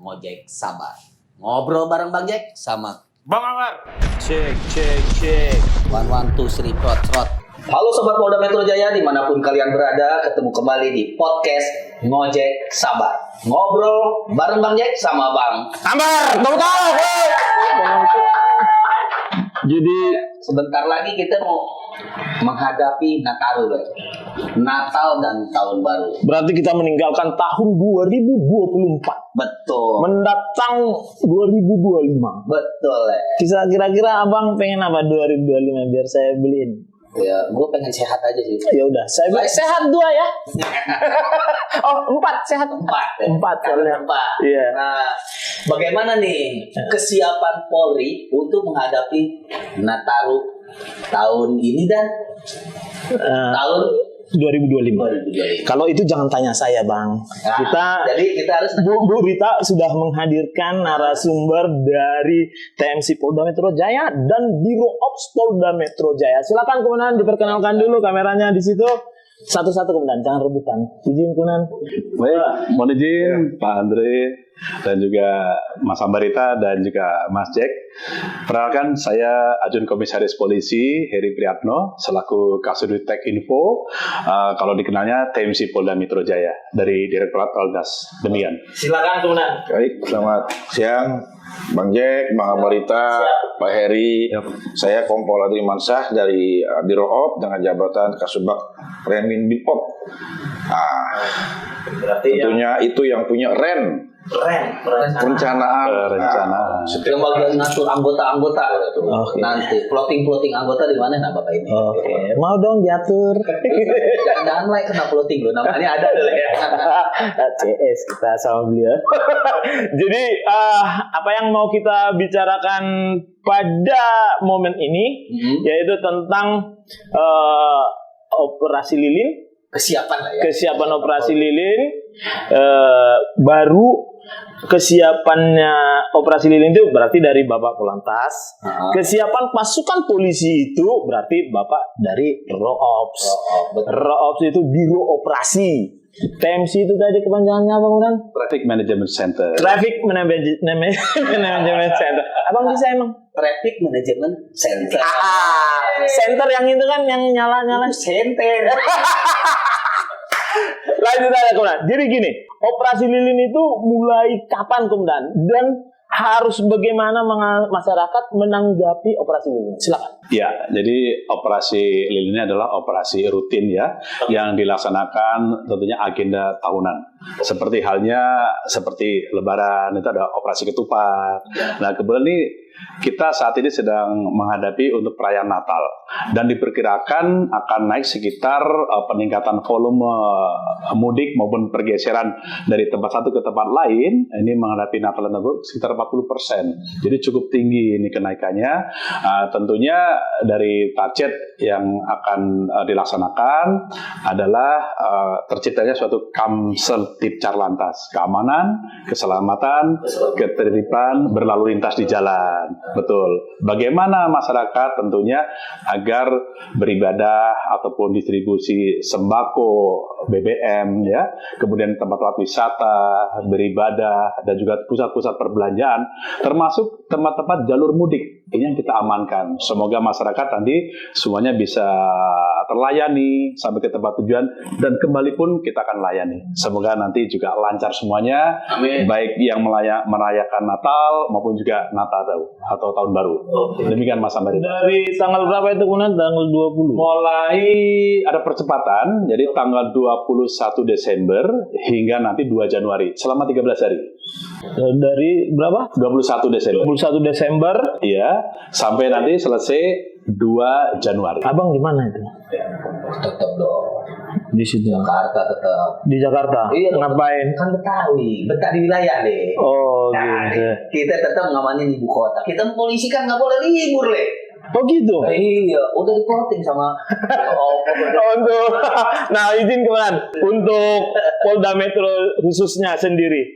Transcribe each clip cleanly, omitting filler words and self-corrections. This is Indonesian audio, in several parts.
Ngojek Sabar. Ngobrol bareng Bang Jack sama Bang Anwar. Cek. 112 3 trot. Halo Sobat Polda Metro Jaya dimanapun kalian berada, ketemu kembali di podcast Ngojek Sabar. Ngobrol bareng Bang Jack sama Bang Ambar, tahu. Jadi sebentar lagi kita mau menghadapi Natal dan Tahun Baru. Berarti kita meninggalkan tahun 2024. Betul. Mendatang 2025. Betul ya. Kira-kira Abang pengen apa 2025 biar saya beliin? Ya, gue pengen sehat aja sih. Ya udah, saya beli sehat 2 ya. Oh, 4 sehat. 4 soalnya. 4. Iya. Nah, bagaimana nih kesiapan Polri untuk menghadapi Nataru tahun ini dan tahun 2025. Kalau itu jangan tanya saya, Bang. Nah, jadi kita harus Bu Rita sudah menghadirkan narasumber dari TMC Polda Metro Jaya dan Biro Ops Polda Metro Jaya. Silakan Komandan diperkenalkan dulu kameranya di situ. Satu-satu Komandan, jangan rebutan. Izin Komandan. Baik, mohon izin Pak Andre dan juga Mas Ambarita dan juga Mas Jack. Perkenalkan, saya Ajun Komisaris Polisi Heri Priyatno selaku Kasudit Info. Kalau dikenalnya TMC Polda Metro Jaya dari Direktorat Poldas. Demikian. Silakan Komandan. Baik, selamat siang Bang Jack, Bang Amarita, Pak Heri. Saya Kompol Adri Mansah dari Biro Op dengan jabatan Kasubag Remin Bipop. Nah, Berarti tentunya itu yang punya perencanaan. yang bagian ngatur anggota-anggota gitu. Oke. Nanti plotting anggota di mana nah Bapak ini? Oke, mau dong diatur. Jangan kena plotting loh, namanya ada dulu ya. CS kita sama beliau. Jadi apa yang mau kita bicarakan pada momen ini yaitu tentang operasi lilin, Kesiapan lah ya. kesiapan operasi lilin. Baru kesiapannya operasi lilin itu berarti dari Bapak Polantas. Kesiapan pasukan polisi itu berarti Bapak dari Roops. Roops itu Biro Operasi. TMC itu tadi kepanjangannya apa Bang? Traffic Management Center. Traffic Management Center. Abang bisa emang? Traffic Management Center. Center yang itu kan yang nyala-nyala. Center. Lanjut aja Komandan. Jadi gini, operasi lilin itu mulai kapan Komandan? Dan harus bagaimana masyarakat menanggapi operasi lilin? Silakan. Ya, jadi operasi lilin ini adalah operasi rutin ya, yang dilaksanakan tentunya agenda tahunan. Seperti halnya seperti Lebaran itu ada operasi ketupat. Nah, kebetulan ini kita saat ini sedang menghadapi untuk perayaan Natal dan diperkirakan akan naik sekitar peningkatan volume mudik maupun pergeseran dari tempat satu ke tempat lain ini menghadapi Natal dan Tahun sekitar 40%. Jadi cukup tinggi ini kenaikannya. Tentunya dari target yang akan dilaksanakan adalah terciptanya suatu Kamsertib Carlantas, keamanan, keselamatan, ketertiban berlalu lintas di jalan. Betul. Bagaimana masyarakat tentunya agar beribadah ataupun distribusi sembako, BBM ya, kemudian tempat-tempat wisata, beribadah dan juga pusat-pusat perbelanjaan termasuk tempat-tempat jalur mudik. Ini yang kita amankan. Semoga masyarakat nanti semuanya bisa terlayani sampai ke tempat tujuan dan kembali pun kita akan layani. Semoga nanti juga lancar semuanya. Amin. Baik yang merayakan Natal maupun juga Natal atau Tahun Baru. Demikian Mas Amari. Dari tanggal berapa itu Komandan? Tanggal 20. Mulai ada percepatan, jadi tanggal 21 Desember hingga nanti 2 Januari, selama 13 hari. Dari berapa? 21 Desember. 21 Desember. Iya, sampai nanti selesai 2 Januari. Abang di mana itu? Tetap dong. Di situ. Jakarta tetap. Di Jakarta. Iya. Ngapain? Kan Betawi, betah di wilayah deh. Oh, Nah, gitu. kita tetap ngamanin ibu kota. Kita polisi kan nggak boleh libur, Le. Oh gitu. Iya, udah di-plotting sama Untuk nah izin Komandan untuk Polda Metro khususnya sendiri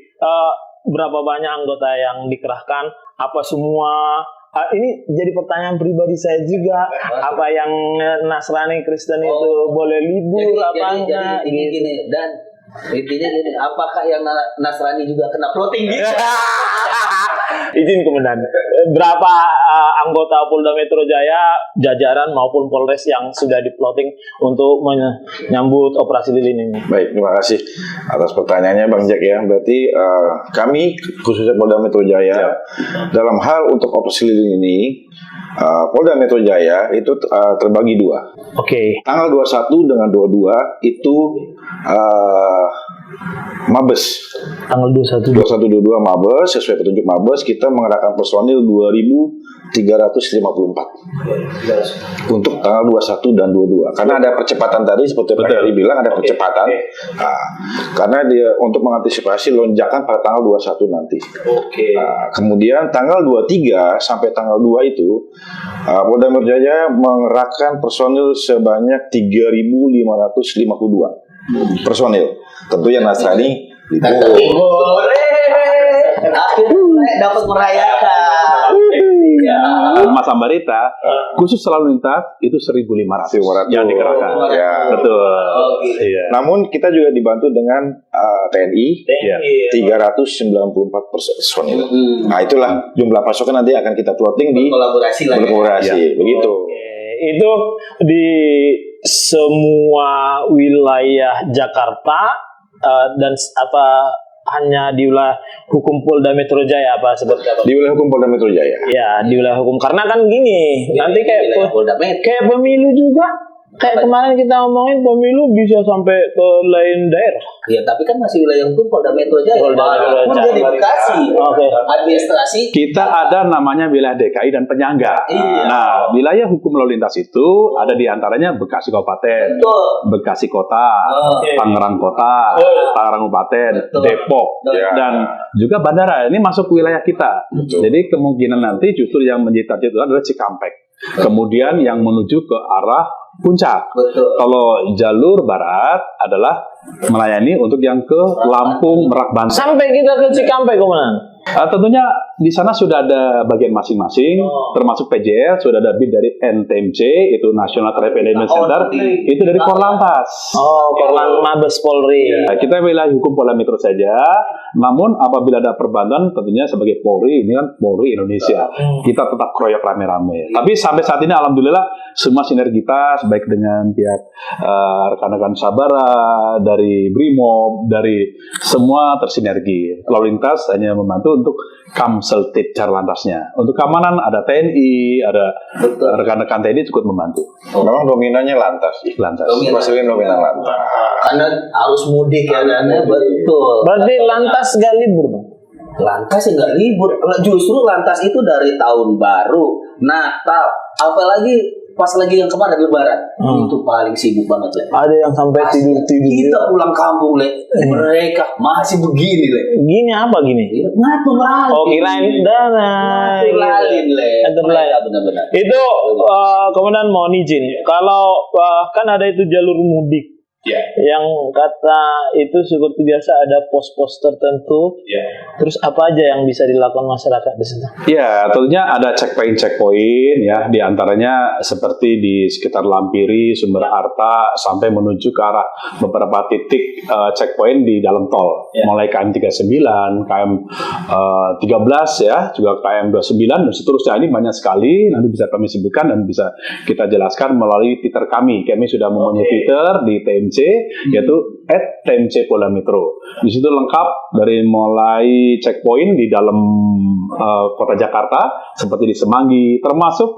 berapa banyak anggota yang dikerahkan? Apa semua? Ini jadi pertanyaan pribadi saya juga. Apa yang Nasrani Kristen itu boleh libur apa enggak? Jadi gini dan Intinya gini, apakah yang Nasrani juga kena plotting gitu? Izin Komandan, berapa anggota Polda Metro Jaya, jajaran maupun Polres yang sudah diploting untuk menyambut operasi lilin ini? Baik, terima kasih atas pertanyaannya Bang Jack ya. Berarti kami khususnya Polda Metro Jaya dalam hal untuk operasi lilin ini, Polda Metro Jaya itu terbagi dua. Oke. Tanggal 21 dengan 22 itu Mabes. Tanggal 21. 21-22 Mabes, sesuai petunjuk Mabes, kita mengerahkan personil 2.354 untuk tanggal 21 dan 22. Karena ada percepatan tadi, seperti Pak Heri bilang, ada percepatan. Nah, karena dia untuk mengantisipasi lonjakan pada tanggal 21 nanti. Nah, kemudian tanggal 23 sampai tanggal 2 itu, Polda Metro Jaya mengerahkan personil sebanyak 3.552 personil. Tentu yang Nasrani Boleh. Akhirnya dapat merayakan. Mas Ambarita, khusus selalu lintas itu 1.500 yang dikerahkan. Ya. Betul. Gitu. Iya. Namun kita juga dibantu dengan TNI, Iya. 394 personil. Nah itulah jumlah pasukan nanti akan kita plotting di Kolaborasi lagi. berkolaborasi, begitu. Itu di semua wilayah Jakarta dan apa hanya di wilayah hukum Polda Metro Jaya apa seperti apa? Di wilayah hukum Polda Metro Jaya. Ya, di wilayah hukum. Karena kan gini, nanti kayak Polda Metro. kayak pemilu juga. Kayak kemarin kita ngomongin pemilu bisa sampai ke lain daerah. Ya, tapi kan masih wilayah hukum Polda Metro Jaya. Polda Metro Jaya. Jadi Bekasi. Oke. Administrasi. Kita ada namanya wilayah DKI dan penyangga. Iya. Nah, wilayah hukum lalu lintas itu ada di antaranya Bekasi Kabupaten, Betul. Bekasi Kota, Oke. Tangerang Kota, Tangerang Kabupaten, Betul. Depok, Ya. dan juga bandara. Ini masuk wilayah kita. Betul. Jadi kemungkinan nanti justru yang menjadi target itu adalah Cikampek. Kemudian yang menuju ke arah Puncak. Betul. Kalau jalur barat adalah melayani untuk yang ke Lampung, Merak, Banten. Sampai kita ke Cikampek, Komandan. Tentunya di sana sudah ada bagian masing-masing, termasuk PJR, sudah ada bid dari NTMC, itu National Traffic Management Center, itu dari Korlantas. Oh, Korlantas Mabes Polri. Nah, kita wilayah hukum Polda Metro saja, namun apabila ada perbantuan tentunya sebagai Polri, ini kan Polri Indonesia, kita tetap kroyok rame-rame. Tapi sampai saat ini alhamdulillah semua sinergitas baik dengan pihak rekan-rekan Sabara, dari Brimob, dari semua tersinergi. Lalu lintas hanya membantu untuk Kamseltip Carlantasnya. Untuk keamanan ada TNI, ada rekan-rekan TNI cukup membantu. Memang dominannya lantas. Lantas. Pastikan dominan lantas. Karena harus mudik ya, betul. Berarti lantas gak libur, Bang? Lantas ya nggak libur. Justru lantas itu dari tahun baru, Natal, apalagi pas lagi yang kemarin Lebaran, itu paling sibuk banget, Le. Ada yang sampai tidur-tidur. Kita pulang kampung, Le. Mereka masih begini, Le. Gini apa gini? Ngatur lagi. Oh, kirain dana. Ngatur lagi, Le. Ngatur lagi. Benar-benar. Itu kemudian mau izin. Kalau kan ada itu jalur mudik. Ya. Yang kata itu seperti biasa ada pos-pos tertentu. Ya. Terus apa aja yang bisa dilakukan masyarakat di situ? Ya, tentunya ada checkpoint ya, di antaranya seperti di sekitar Lampiri, Sumber Harta, sampai menuju ke arah beberapa titik checkpoint di dalam tol, mulai KM 39, KM 13 ya, juga KM 29 dan seterusnya. Ini banyak sekali, nanti bisa kami sebutkan dan bisa kita jelaskan melalui Twitter kami. Kami sudah mempunyai Twitter di TMC, yaitu @TMC Polda Metro. Di situ lengkap dari mulai checkpoint di dalam kota Jakarta seperti di Semanggi, termasuk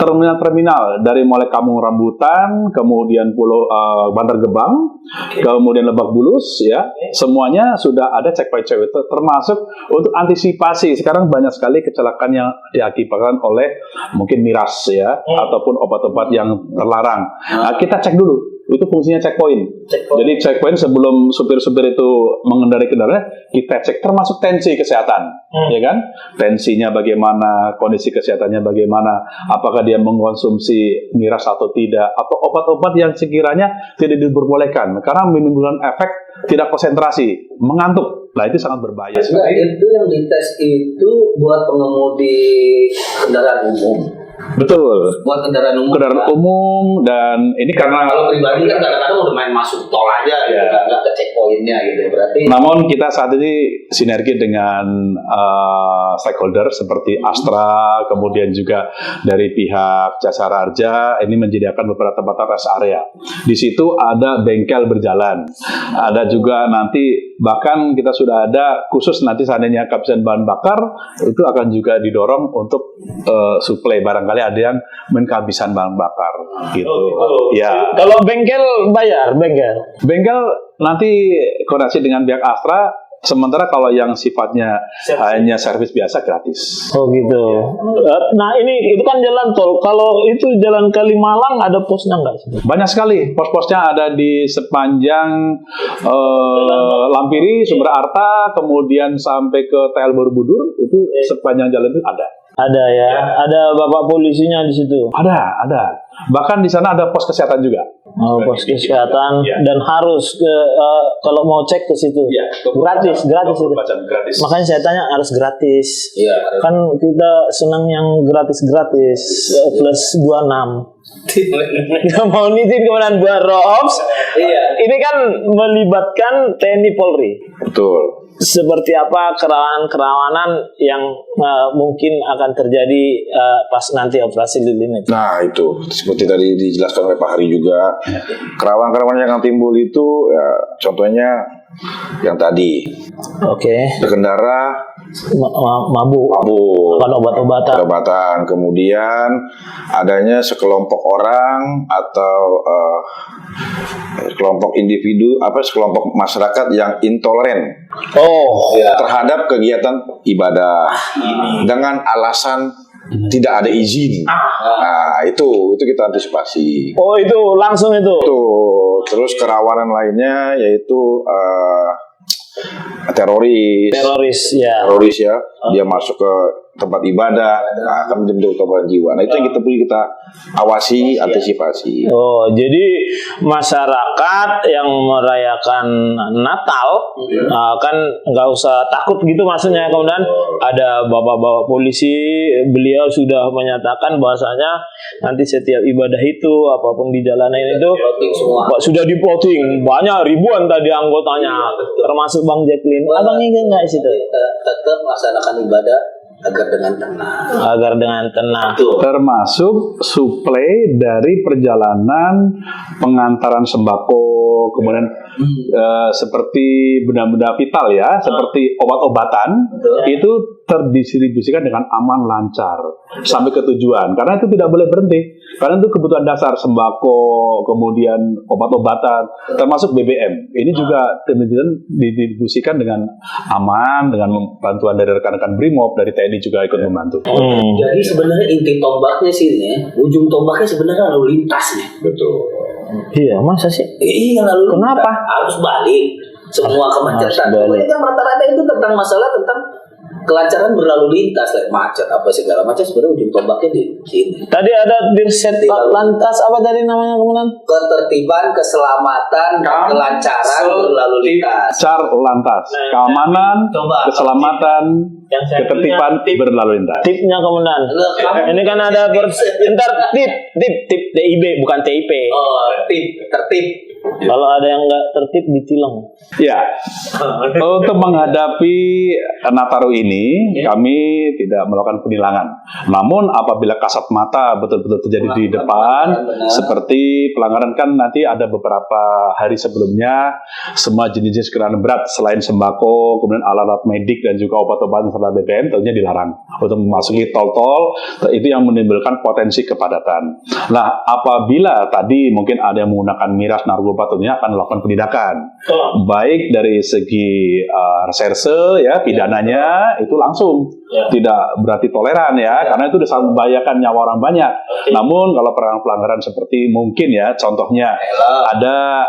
terminal-terminal dari mulai Kampung Rambutan, kemudian Pulau Bantar Gebang, kemudian Lebak Bulus, ya, semuanya sudah ada checkpoint termasuk untuk antisipasi. Sekarang banyak sekali kecelakaan yang diakibatkan oleh mungkin miras ya, ataupun obat-obat yang terlarang. Nah, kita cek dulu. Itu fungsinya checkpoint. Jadi checkpoint sebelum supir-supir itu mengendarai kendaraan, kita cek termasuk tensi kesehatan, ya kan? Tensinya bagaimana, kondisi kesehatannya bagaimana, apakah dia mengkonsumsi miras atau tidak, atau obat-obat yang sekiranya tidak diperbolehkan karena menimbulkan efek tidak konsentrasi, mengantuk. Nah, itu sangat berbahaya. Nah, itu yang dites itu buat pengemudi kendaraan umum. Betul. Buat kendaraan umum. Kendaraan umum, dan ini karena Kalau pribadi kan kadang-kadang udah main masuk tol aja gitu, nggak ke checkpointnya gitu. Berarti namun kita saat ini sinergi dengan stakeholder seperti Astra, kemudian juga dari pihak Jasara Harja, ini menyediakan beberapa tempat rest area. Di situ ada bengkel berjalan, ada juga nanti bahkan kita sudah ada khusus nanti seandainya kehabisan bahan bakar, itu akan juga didorong untuk suplai, barangkali ada yang kehabisan bahan bakar gitu. Ya. Kalau bengkel bayar, Bengkel nanti koordinasi dengan pihak Astra, sementara kalau yang sifatnya hanya servis biasa gratis. Oh gitu. Nah itu kan jalan tol. Kalau itu jalan Kalimalang ada posnya nggak sih? Banyak sekali pos-posnya, ada di sepanjang Lampiri, Sumber Arta, kemudian sampai ke TL Borobudur, itu sepanjang jalan itu ada. Ada ya, ada bapak polisinya di situ. Ada. Bahkan di sana ada pos kesehatan juga. Oh, pos kesehatan Ya. dan harus kalau mau cek ke situ. Ya, gratis itu. gratis. Makanya saya tanya harus gratis. Iya. Kan kita senang yang gratis plus 26. Kita mau nitip kemudian buat ROOPS. Iya. Ini kan melibatkan TNI Polri. Betul. Seperti apa kerawanan yang mungkin akan terjadi pas nanti operasi lilin itu? Nah itu seperti tadi dijelaskan oleh Pak Hari juga, kerawanan-kerawanan yang akan timbul itu ya, contohnya yang tadi Oke. berkendara Mabuk. Makan obat-obatan. Kemudian adanya sekelompok orang atau kelompok individu, sekelompok masyarakat yang intoleran terhadap kegiatan ibadah dengan alasan tidak ada izin. Nah, itu kita antisipasi. Oh, itu langsung itu. Tuh, terus kerawanan lainnya yaitu teroris ya, dia masuk ke tempat ibadah, akan menjadi korban jiwa. Nah, itu yang kita awasi, antisipasi. Oh, jadi masyarakat yang merayakan Natal kan nggak usah takut gitu, maksudnya. Kemudian ada bapak-bapak polisi, beliau sudah menyatakan bahwasanya nanti setiap ibadah itu apapun di jalanan itu sudah di-plotting, banyak ribuan tadi anggotanya, termasuk Bang Jacqueline. Abang ingat nggak situ? Tetap melaksanakan ibadah agar dengan tenang. Termasuk suplai dari perjalanan pengantaran sembako, kemudian seperti benda-benda vital ya, seperti obat-obatan, itu terdistribusikan dengan aman, lancar sampai ke tujuan. Karena itu tidak boleh berhenti. Karena itu kebutuhan dasar, sembako, kemudian obat-obatan, termasuk BBM. Ini juga didistribusikan dengan aman, dengan bantuan dari rekan-rekan BRIMOB, dari TNI juga ikut membantu. Jadi sebenarnya inti tombaknya sih ini, ujung tombaknya sebenarnya lalu lintas nih. Betul. Iya, masa sih? Iya, lalu Kenapa? lintas. Harus balik semua kemacetan. Pokoknya kan rata-rata itu tentang masalah tentang kelancaran berlalu lintas, kayak macet apa segala macam, sebenarnya ujung tombaknya di sini. Tadi ada Dirset Lantas apa tadi namanya kemudian? Ketertiban, keselamatan, kelancaran berlalu lintas. Car lantas, keamanan, keselamatan, ketertiban berlalu lintas. Tipnya kemudian. Ini kan ada ntar tip TIB bukan TIP. Oh, tertib. Kalau ada yang nggak tertib ditilang. Ya, untuk menghadapi Nataru ini kami tidak melakukan penilangan. Namun apabila kasat mata betul-betul terjadi di depan, seperti pelanggaran kan nanti ada beberapa hari sebelumnya, semua jenis-jenis kendaraan berat selain sembako, kemudian alat-alat medik dan juga obat-obatan serta BBM tentunya dilarang untuk memasuki tol-tol, itu yang menimbulkan potensi kepadatan. Nah, apabila tadi mungkin ada yang menggunakan miras, narkoba, tentunya akan melakukan penindakan. Baik dari segi reserse ya, pidananya itu langsung, tidak berarti toleran ya, karena itu sudah sangat membahayakan nyawa orang banyak. Namun kalau pelanggaran seperti mungkin ya, contohnya ada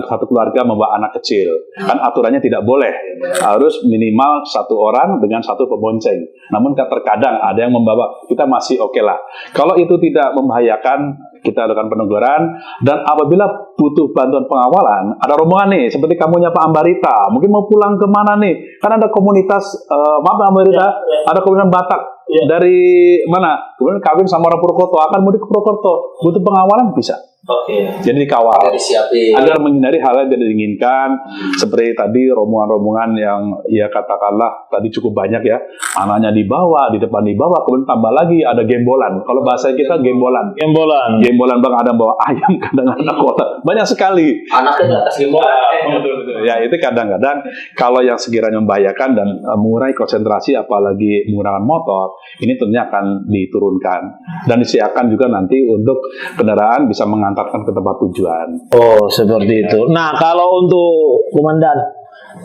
satu keluarga membawa anak kecil, kan aturannya tidak boleh, harus minimal satu orang dengan satu pembonceng. Namun terkadang ada yang membawa, kita masih oke lah. Kalau itu tidak membahayakan, kita lakukan peneguran. Dan apabila butuh bantuan pengawalan, ada rombongan nih, seperti kamunya Pak Ambarita, mungkin mau pulang kemana nih? Kan ada komunitas, maaf Pak Ambarita, ada komunitas Batak dari mana? kemudian kawin sama orang Purwokerto, akan mudik ke Purwokerto, butuh pengawalan bisa. Oke. Jadi dikawal Ada disiapin. agar menghindari hal yang tidak diinginkan, seperti tadi rombongan-rombongan yang ya katakanlah tadi cukup banyak ya, anaknya dibawa, di depan dibawa, kemudian tambah lagi ada gembolan. Kalau bahasa kita gembolan. Gembolan Bang, ada bawa ayam, kadang anak kota, banyak sekali. Anaknya di atas gimana? Ya itu kadang-kadang kalau yang sekiranya membahayakan dan mengurangi konsentrasi, apalagi menggunakan motor, ini tentunya akan diturunkan dan disiapkan juga nanti untuk kendaraan bisa mengantarkan ke tempat tujuan. Oh, seperti itu. Nah, kalau untuk komandan,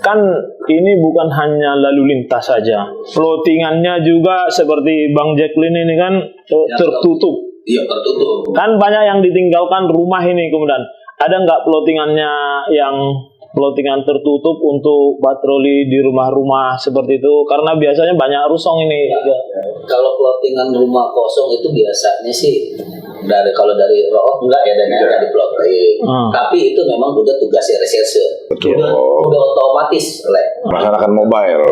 kan ini bukan hanya lalu lintas saja. Floatingannya juga seperti Bang Jacqueline ini kan tertutup. Iya, tertutup. Kan banyak yang ditinggalkan rumah ini, komandan. Ada nggak floatingannya yang floatingan tertutup untuk patroli di rumah-rumah seperti itu? Karena biasanya banyak rusong ini. Kalau plottingan rumah kosong itu biasanya sih kalau dari Roop enggak ya, dan ada di plotting. Tapi itu memang udah tugasnya reserse. Betul. Udah otomatis oleh Melaksanakan mobile.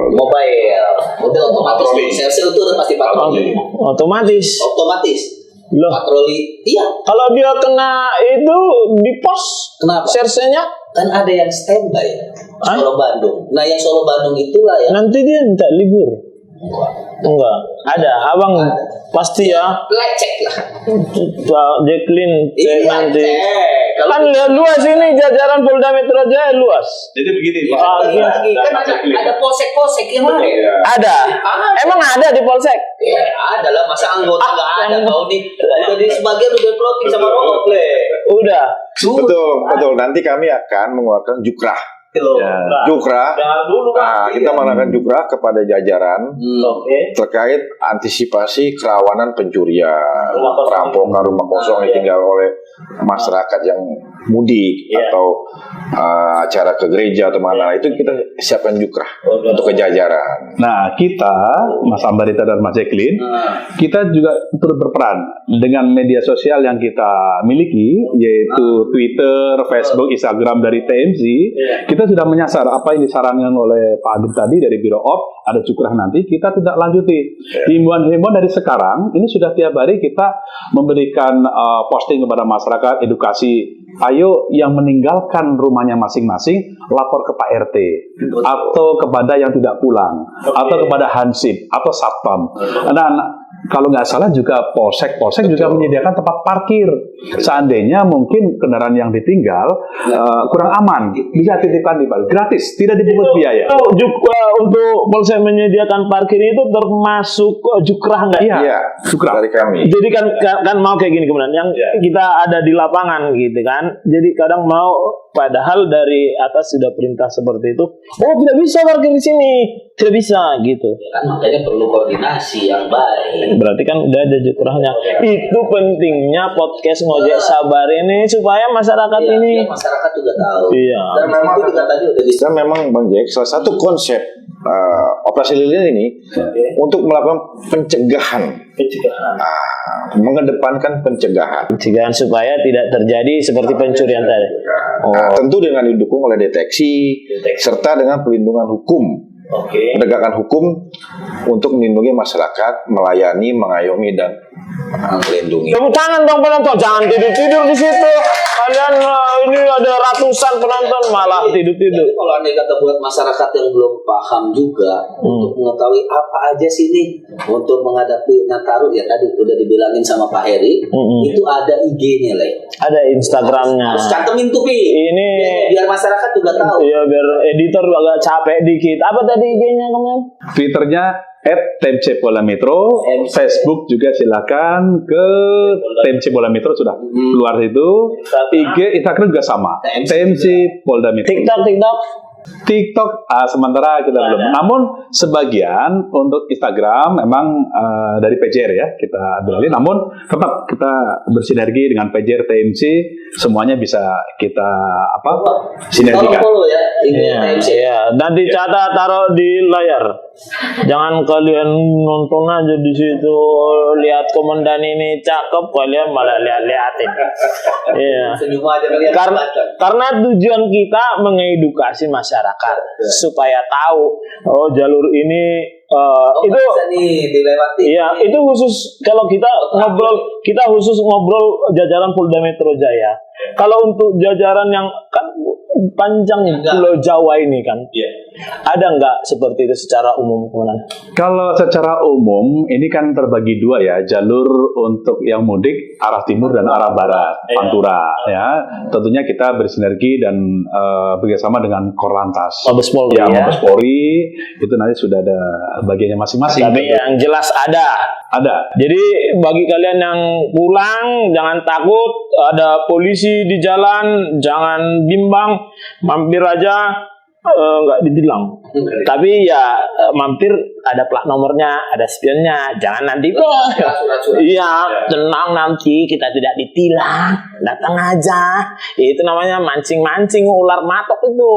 udah otomatis reserse itu udah pasti patroli. Otomatis. Loh, Patroli, iya. kalau dia kena itu di pos, Kenapa? sersenya Kan ada yang standby Solo Bandung. Nah, yang Solo Bandung itulah yang nanti dia minta libur. Enggak, ada. Abang pasti ya. lecek lah. Jacqueline cek nanti. Kalau Kan luas ini jajaran Polda Metro Jaya luas. Jadi begini lagi kan ada polsek-polsek yang lain. Ada. Emang ada di polsek? Ya, ada lah, masa anggota nggak ada kau nih. Jadi sebagian udah plotting sama Roop le. Udah. Betul. Nanti kami akan mengeluarkan jukrah. Jukrah. Nah, kita menggunakan jukrah kepada jajaran terkait antisipasi kerawanan pencurian, perampokan rumah kosong yang tinggal oleh masyarakat yang mudik atau acara ke gereja atau mana, itu kita siapkan jukrah untuk ke jajaran. Nah, kita, Mas Ambarita dan Mas Jacqueline, kita juga turut berperan dengan media sosial yang kita miliki, yaitu Twitter, Facebook, Instagram dari TMC. Kita sudah menyasar apa yang disarankan oleh Pak Adib tadi dari Biro Op, ada cukrah nanti, kita tidak lanjuti. Himbauan-himbauan dari sekarang, ini sudah tiap hari kita memberikan posting kepada masyarakat, edukasi. Ayo yang meninggalkan rumahnya masing-masing lapor ke Pak RT atau kepada yang tidak pulang atau kepada Hansip atau Satpam. Dan kalau nggak salah juga polsek juga menyediakan tempat parkir. Seandainya mungkin kendaraan yang ditinggal kurang aman, bisa titipkan di balik, gratis, tidak dipungut biaya. Juga untuk polsek menyediakan parkir itu termasuk jukrah nggak? Iya, jukrah dari kami. Jadi kan mau kayak gini kemudian yang kita ada di lapangan gitu kan. Jadi kadang mau, padahal dari atas sudah perintah seperti itu. Oh, tidak bisa parkir di sini. Tidak bisa gitu. Ya kan, makanya perlu koordinasi yang baik. Berarti kan udah ada jukrahnya. Itu pentingnya podcast Ngojek Sabar ini supaya masyarakat ini. Masyarakat juga tahu. Iya. Dan memang itu juga tadi udah Dan memang Bang Jack, salah satu konsep operasi lilin ini untuk melakukan pencegahan. Mengedepankan pencegahan. Pencegahan supaya tidak terjadi seperti pencurian tadi. Tentu dengan didukung oleh deteksi serta dengan pelindungan hukum. Penegakan hukum untuk melindungi masyarakat, melayani, mengayomi dan melindungi. Tepuk tangan dong penonton, jangan tidur-tidur di situ. Kalian ini ada ratusan penonton malah tidur-tidur. Jadi kalau andai kata buat masyarakat yang belum paham juga untuk mengetahui apa aja sih nih untuk menghadapi Nataru, ya tadi udah dibilangin sama Pak Heri, itu ada IG-nya Le. Ada Instagramnya. Harus cantemin tuh Pi. Ini biar masyarakat juga tahu. ya biar editor agak capek dikit. Apa tadi IG-nya kemarin? Twitternya @TMC Polda Metro, Facebook juga silakan ke TMC Polda Metro, sudah keluar itu. IG, Instagram juga sama, TMC Polda Metro. TikTok sementara kita belum. Namun sebagian untuk Instagram memang dari PJR ya kita ambil alih. Namun tetap kita bersinergi dengan PJR TMC, semuanya bisa kita sinergikan. Iya. Dan dicatat taruh di layar. Jangan kalian nonton aja di situ, lihat komandan ini cakep, kalian malah liatin. Iya. Karena tujuan kita mengedukasi masyarakat masyarakat supaya tahu jalur ini itu bisa nih dilewati. iya, itu khusus kalau kita khusus ngobrol jajaran Polda Metro Jaya. Kalau untuk jajaran yang kan panjang Pulau Jawa ini kan, ada nggak seperti itu secara umum, Komandan? Kalau secara umum ini kan terbagi dua ya, jalur untuk yang mudik arah timur dan arah barat, Pantura ya. Tentunya kita bersinergi dan bekerjasama dengan Korlantas. Mabes Polri Ya, Mabes Polri itu nanti sudah ada bagiannya masing-masing. Tapi yang jelas ada. Jadi bagi kalian yang pulang jangan takut, ada polisi di jalan, jangan bimbang, mampir aja, nggak ditilang. Tapi ya mampir ada plat nomornya, ada spionnya, jangan nanti iya tenang nanti kita tidak ditilang, datang aja. Itu namanya mancing-mancing ular matok itu.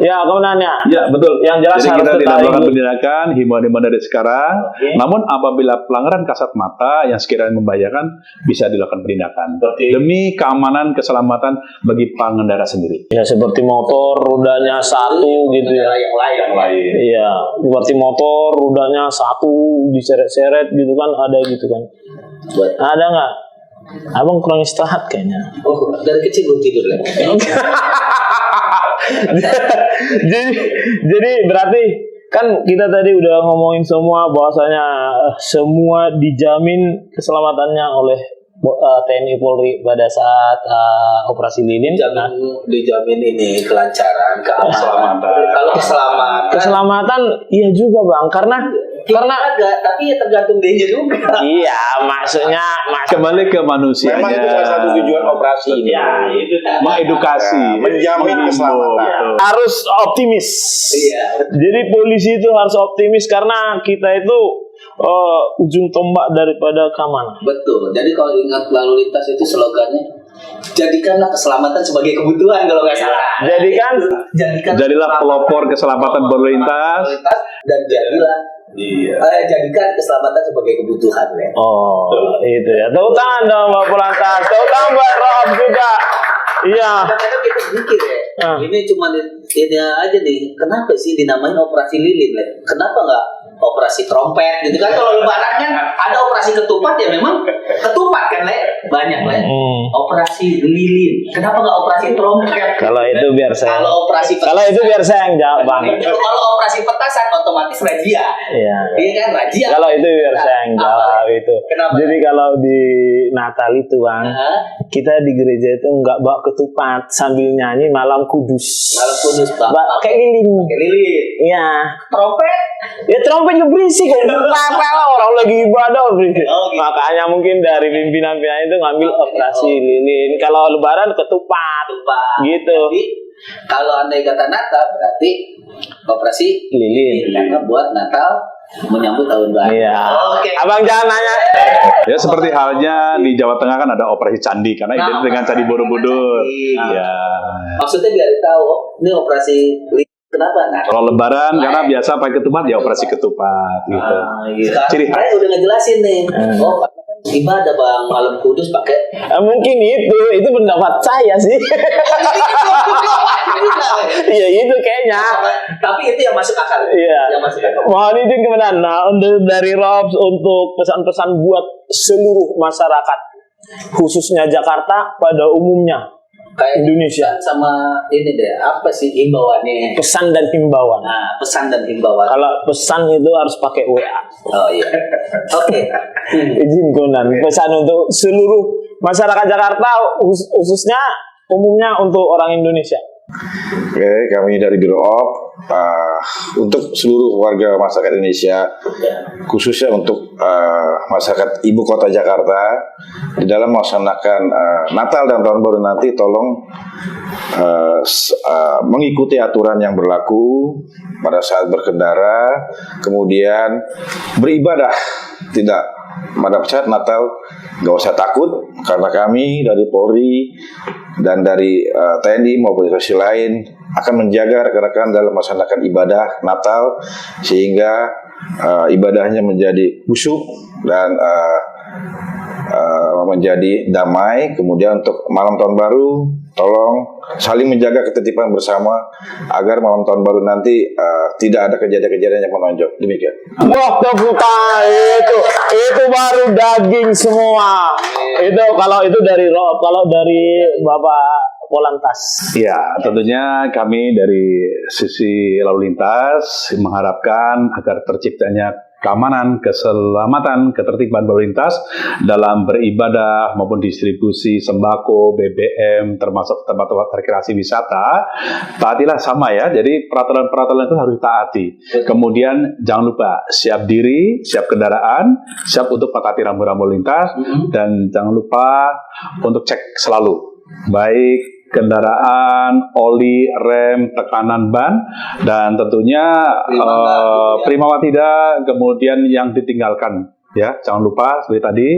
Ya kemudian ya betul. Yang jelas jadi harus kita tidak ketahui. melakukan penindakan, himbauan dari sekarang. Namun apabila pelanggaran kasat mata yang sekiranya membahayakan bisa dilakukan penindakan demi keamanan keselamatan bagi pengendara sendiri. Ya seperti motor rodanya satu gitu ya. Yang lain. Iya, seperti motor rodanya satu diseret-seret gitu kan, ada gitu kan. Ada nggak? Abang kurang istirahat kayaknya. Oh, dari kecil belum tidur lagi. jadi berarti kan kita tadi udah ngomongin semua bahwasanya semua dijamin keselamatannya oleh TNI Polri pada saat operasi lilin. Dijamin ini kelancaran, keamanan. Kalau keselamatan iya juga Bang, karena tapi ya tergantung dia juga. Iya, maksudnya Kembali ke manusia. Memang itu salah satu tujuan operasi ini. Ya, itu tadi. Mengedukasi, menjamin keselamatan. harus optimis. Iya. Jadi polisi itu harus optimis karena kita itu ujung tombak daripada keamanan. Betul. Jadi kalau ingat lalu lintas itu slogannya, jadikanlah keselamatan sebagai kebutuhan kalau nggak salah. Jadilah pelopor keselamatan berlintas dan jadikan keselamatan sebagai kebutuhan ya. Oh, itu ya. Tepuk tangan dong Mbak Polantas. Tepuk tangan Mbak Rob juga. Iya. Kadang-kadang kita mikir ya, ini cuma ini aja nih. Kenapa sih dinamain operasi lilin? Kenapa nggak operasi trompet gitu kan? Kalau lebaran kan ada operasi ketupat ya, memang ketupat kan banyak operasi lilin. Kenapa nggak operasi trompet? Kalau itu biar saya. Kalau itu biar saya yang jawab Bang. Kalau operasi petasan otomatis razia. Iya. Iya kan razia. Kalau itu biar saya yang jawab itu. Kenapa? Jadi kalau di Natal itu Bang, kita di gereja itu nggak bawa ketupat sambil nyanyi malam kudus. Malam kudus Bang. Kayak lilin. Iya. Trompet? Ya trompet juga berisik. Kenapa orang lagi ibadah berisik. Gitu. Makanya mungkin dari pimpinan itu ngambil operasi lilin. Kalau lebaran ketupat. Gitu. Jadi, kalau andai kata Natal berarti operasi lilin. Karena buat Natal menyambut tahun baru. Iya. Oke. Abang jangan nanya. Ya seperti halnya di Jawa Tengah kan ada operasi candi karena identik dengan Candi Borobudur. Ya. Maksudnya biar tahu ini operasi kenapa? Nah, Kalau lebaran karena biasa pakai ketupat ya operasi ketupat gitu. Sekarang Ciri saya udah ngejelasin nih. Oh, karena kan ibadah Bang malam kudus pakai. Mungkin itu pendapat saya sih. Iya itu kayaknya. Tapi itu yang masuk akal. Iya. Yang masuk akal. Mohon izin kemudian. Nah, dari Robs untuk pesan-pesan buat seluruh masyarakat, khususnya Jakarta pada umumnya, Kayak Indonesia. Sama ini deh, apa sih himbauannya? Pesan dan himbauan. Nah, pesan dan himbauan. Kalau pesan itu harus pakai WA. Oh iya. Oke. Izin Konan. Pesan untuk seluruh masyarakat Jakarta, khususnya umumnya untuk orang Indonesia. Oke, kami dari Biro Op untuk seluruh warga masyarakat Indonesia, khususnya untuk masyarakat ibu kota Jakarta, di dalam melaksanakan Natal dan Tahun Baru nanti, tolong mengikuti aturan yang berlaku pada saat berkendara, kemudian beribadah tidak pada saat Natal. Gak usah takut, karena kami dari Polri dan dari TNI maupun institusi lain akan menjaga rekan-rekan dalam melaksanakan ibadah Natal sehingga ibadahnya menjadi khusyuk dan menjadi damai. Kemudian untuk malam Tahun Baru tolong saling menjaga ketertiban bersama agar malam tahun baru nanti tidak ada kejadian-kejadian yang menonjol. Demikian. Wah, tepuk tangan itu baru daging semua. Itu kalau itu dari Rob, kalau dari Bapak Polantas. Ya, tentunya kami dari sisi lalu lintas mengharapkan agar terciptanya keamanan, keselamatan, ketertiban berlalu lintas dalam beribadah maupun distribusi sembako, BBM, termasuk tempat-tempat rekreasi wisata. Taatilah sama ya, jadi peraturan-peraturan itu harus ditaati. Kemudian jangan lupa siap diri, siap kendaraan, siap untuk mentaati rambu-rambu lintas, dan jangan lupa untuk cek selalu, baik kendaraan, oli, rem, tekanan ban, dan tentunya prima tidak, kemudian yang ditinggalkan. Ya, jangan lupa seperti tadi,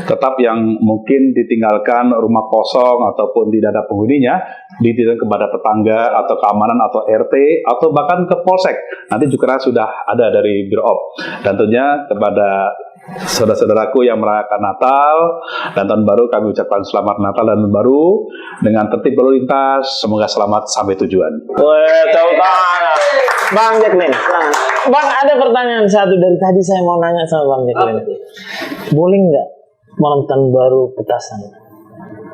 tetap yang mungkin ditinggalkan rumah kosong ataupun tidak ada penghuninya, dititipkan kepada tetangga atau keamanan atau RT atau bahkan ke Polsek. Nanti juga sudah ada dari Biro Op. Dan tentunya kepada saudara-saudaraku yang merayakan Natal dan Tahun Baru, kami ucapkan selamat Natal dan Tahun Baru dengan tertib berlalu lintas. Semoga selamat sampai tujuan. Wah, tahu tangan. Bang Jacqueline, Bang, ada pertanyaan satu dari tadi saya mau nanya sama Bang Jacqueline. Boleh nggak malam tahun baru petasan?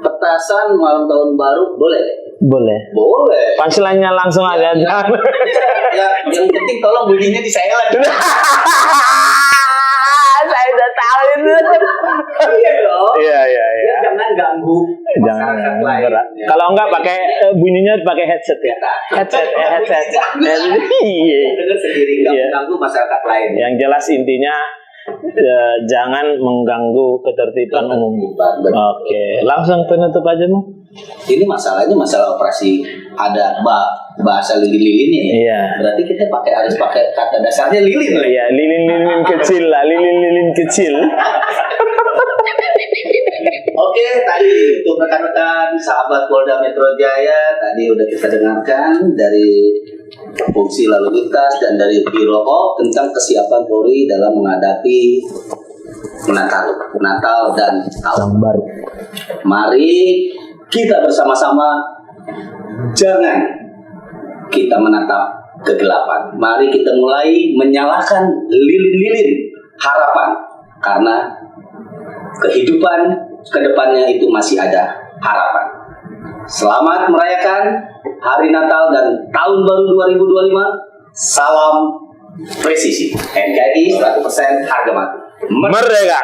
Petasan malam tahun baru boleh? Boleh. Boleh. Punchline-nya langsung aja. Ya, yang penting tolong bunyinya di silent. Saya udah tahu itu. Iya dong. Iya. Ya, jangan ganggu masyarakat lain. Berat. Kalau enggak pakai bunyinya pakai headset ya. Headset. Iya. Dengar sendiri, nggak Iya. mengganggu masyarakat lain. Yang jelas intinya jangan mengganggu ketertiban umum. Oke, langsung penutup aja Mu. Ini masalahnya masalah operasi ada bahasa lilin-lilinnya ya. Iya. Berarti kita harus pakai kata dasarnya lilin. Iya, lilin-lilin kecil lah, lilin-lilin kecil. Oke, tadi untuk rekan-rekan sahabat Polda Metro Jaya tadi udah kita dengarkan dari fungsi lalu lintas dan dari Biro Op tentang kesiapan Polri dalam menghadapi Natal dan Tahun Baru. Mari kita bersama-sama jangan kita menatap kegelapan. Mari kita mulai menyalakan lilin-lilin harapan karena kehidupan kedepannya itu masih ada harapan. Selamat merayakan Hari Natal dan Tahun Baru 2025. Salam presisi. NKRI 100% harga mati. Merdeka.